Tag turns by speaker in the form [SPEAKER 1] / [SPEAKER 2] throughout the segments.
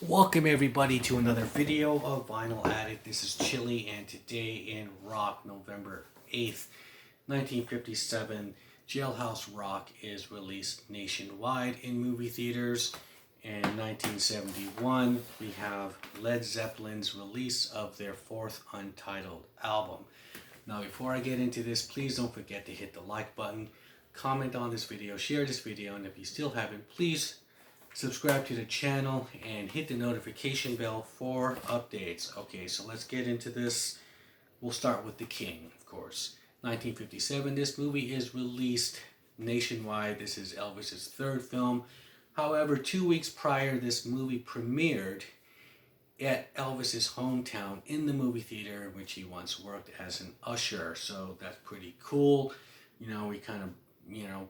[SPEAKER 1] Welcome everybody to another video of Vinyl Addict. This is Chili, and today in Rock, November 8th, 1957, Jailhouse Rock is released nationwide in movie theaters. In 1971, we have Led Zeppelin's release of their fourth Untitled album. Now, before I get into this, please don't forget to hit the like button, comment on this video, share this video, and if you still haven't, please subscribe to the channel and hit the notification bell for updates. Okay, so let's get into this. We'll start with The King, of course. 1957, this movie is released nationwide. This is Elvis's third film. However, 2 weeks prior, this movie premiered at Elvis's hometown in the movie theater, in which he once worked as an usher. So that's pretty cool. You know, we kind of,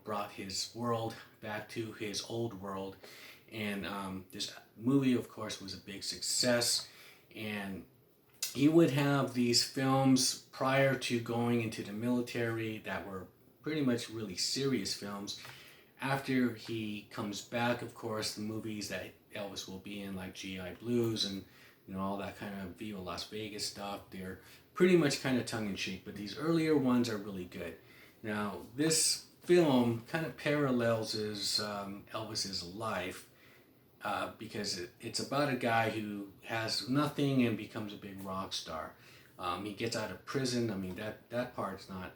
[SPEAKER 1] brought his world back to his old world. And this movie, of course, was a big success. And he would have these films prior to going into the military that were pretty much really serious films. After he comes back, of course, the movies that Elvis will be in, like GI Blues and all that kind of Viva Las Vegas stuff, they're pretty much kind of tongue-in-cheek. But these earlier ones are really good. Now, this film kind of parallels Elvis's life. Because it's about a guy who has nothing and becomes a big rock star. He gets out of prison. I mean, that part's not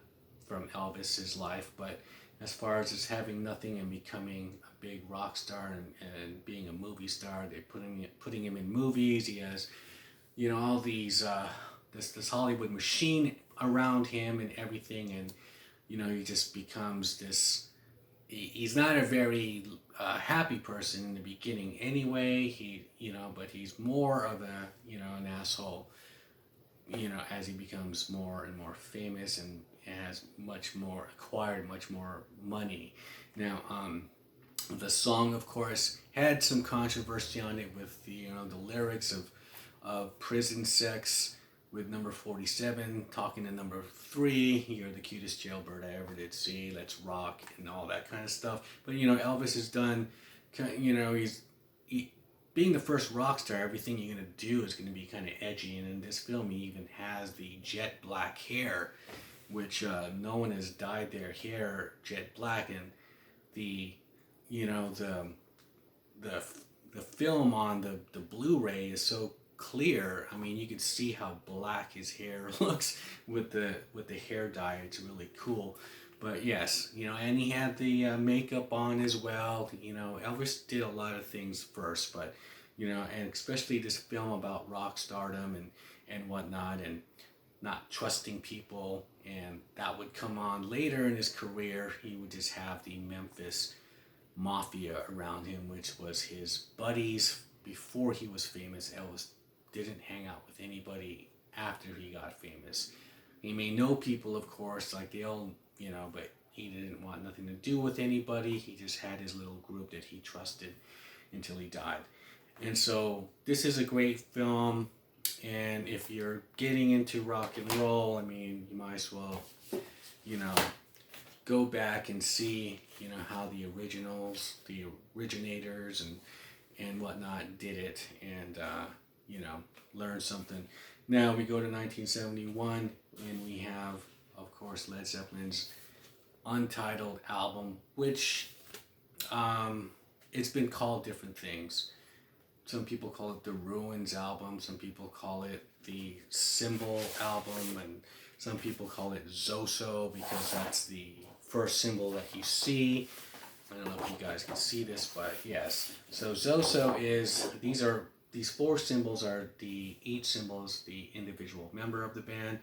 [SPEAKER 1] from Elvis's life, but as far as just having nothing and becoming a big rock star and being a movie star, they're putting him in movies. He has, all these, this Hollywood machine around him and everything, and, he just becomes this. He's not a very happy person in the beginning anyway. But he's more of an asshole, as he becomes more and more famous and has acquired much more money. Now, the song, of course, had some controversy on it with the lyrics of prison sex, with number 47 talking to number 3, you're the cutest jailbird I ever did see, let's rock, and all that kind of stuff. But Elvis has done, being the first rock star, everything you're going to do is going to be kind of edgy. And in this film, he even has the jet black hair, which no one has dyed their hair jet black. And the film on the Blu-ray is so clear. I mean, you can see how black his hair looks with the hair dye. It's really cool. But yes, and he had the makeup on as well. Elvis did a lot of things first, but and especially this film about rock stardom and whatnot, and not trusting people, and that would come on later in his career. He would just have the Memphis Mafia around him, which was his buddies before he was famous. Elvis didn't hang out with anybody after he got famous. He may know people, of course, like they all, but he didn't want nothing to do with anybody. He just had his little group that he trusted until he died. And so this is a great film. And if you're getting into rock and roll, I mean, you might as well, go back and see, how the originators and whatnot did it, and learn something. Now we go to 1971, and we have, of course, Led Zeppelin's Untitled album, which it's been called different things. Some people call it the Ruins album, some people call it the Symbol album, and some people call it Zoso because that's the first symbol that you see. I don't know if you guys can see this, but yes. So Zoso is, these 4 symbols are each symbol is the individual member of the band.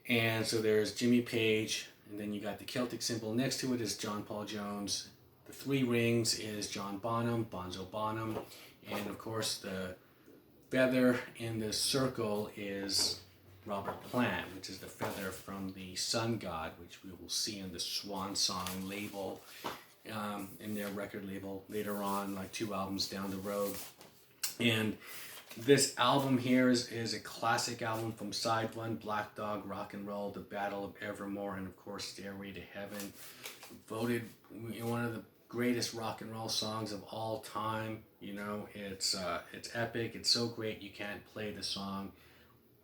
[SPEAKER 1] And so there's Jimmy Page, and then you got the Celtic symbol next to it is John Paul Jones. The 3 rings is John Bonham, Bonzo Bonham. And of course the feather in the circle is Robert Plant, which is the feather from the Sun God, which we will see in the Swan Song label, in their record label later on, like 2 albums down the road. And this album here is a classic album from side 1, Black Dog, Rock and Roll, The Battle of Evermore, and of course Stairway to Heaven. Voted one of the greatest rock and roll songs of all time. You know, it's epic. It's so great you can't play the song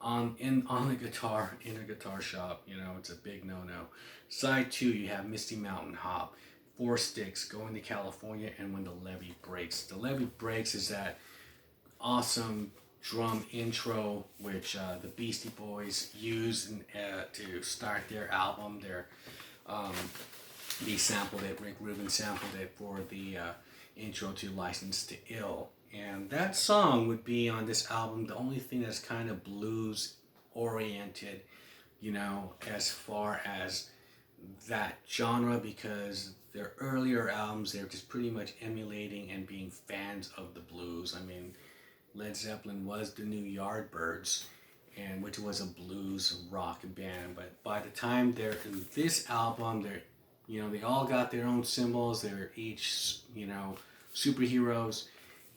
[SPEAKER 1] on the guitar in a guitar shop. You know, it's a big no-no. Side 2, you have Misty Mountain Hop, Four Sticks, Going to California, and When the Levee Breaks. The Levee Breaks is that awesome drum intro which the Beastie Boys used to start their album. They sampled it. Rick Rubin sampled it for the intro to License to Ill. And that song would be on this album. The only thing that's kind of blues oriented, you know, as far as that genre, because their earlier albums, they're just pretty much emulating and being fans of the blues. I mean, Led Zeppelin was the new Yardbirds, and which was a blues rock band. But by the time they're in this album, they're, you know, they all got their own symbols. They're each, you know, superheroes,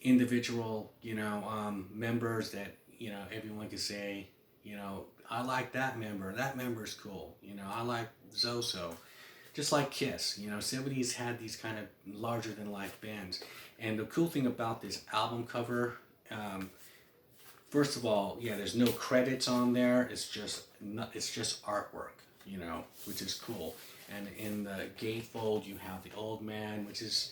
[SPEAKER 1] individual, you know, members that, you know, everyone could say, you know, I like that member. That member's cool. You know, I like Zoso. Just like Kiss, you know, 70s had these kind of larger than life bands. And the cool thing about this album cover, first of all, yeah, there's no credits on there. It's just artwork, you know, which is cool. And in the gatefold, you have the old man, which is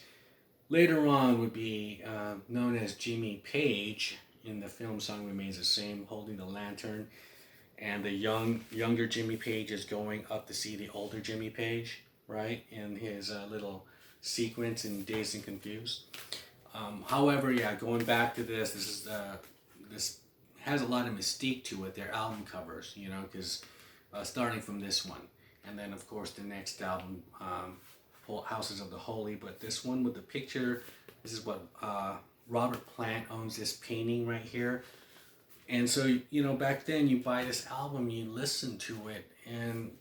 [SPEAKER 1] later on would be known as Jimmy Page. In the film, Song Remains the Same, holding the lantern. And the younger Jimmy Page is going up to see the older Jimmy Page, right? In his little sequence in Dazed and Confused. However, yeah, going back to this has a lot of mystique to it. Their album covers, you know, because starting from this one, and then of course the next album, Houses of the Holy. But this one with the picture, this is what Robert Plant owns this painting right here. And so, you know, back then you buy this album, you listen to it, and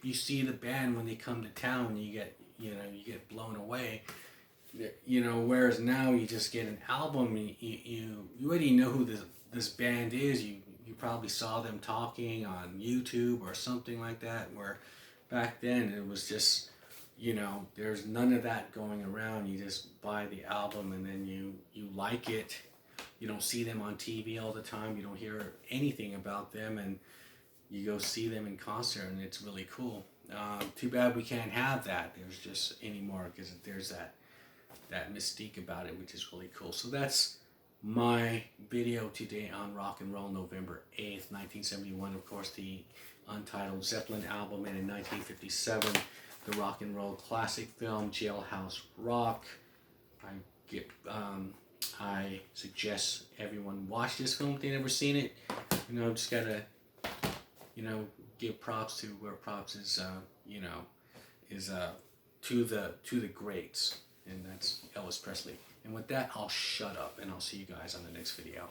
[SPEAKER 1] you see the band when they come to town, you get blown away. You know, whereas now you just get an album, you already know who this band is. You probably saw them talking on YouTube or something like that, where back then it was just, you know, there's none of that going around. You just buy the album and then you like it. You don't see them on TV all the time. You don't hear anything about them, and you go see them in concert, and it's really cool. Too bad we can't have that. There's just anymore, because there's that mystique about it, which is really cool. So that's my video today on Rock and Roll, November 8th, 1971. Of course, the Untitled Zeppelin album, and in 1957, the rock and roll classic film Jailhouse Rock. I suggest everyone watch this film if they've never seen it. You know, just gotta, you know, give props to where props is, you know, is to the greats, and that's Elvis Presley. And with that, I'll shut up, and I'll see you guys on the next video.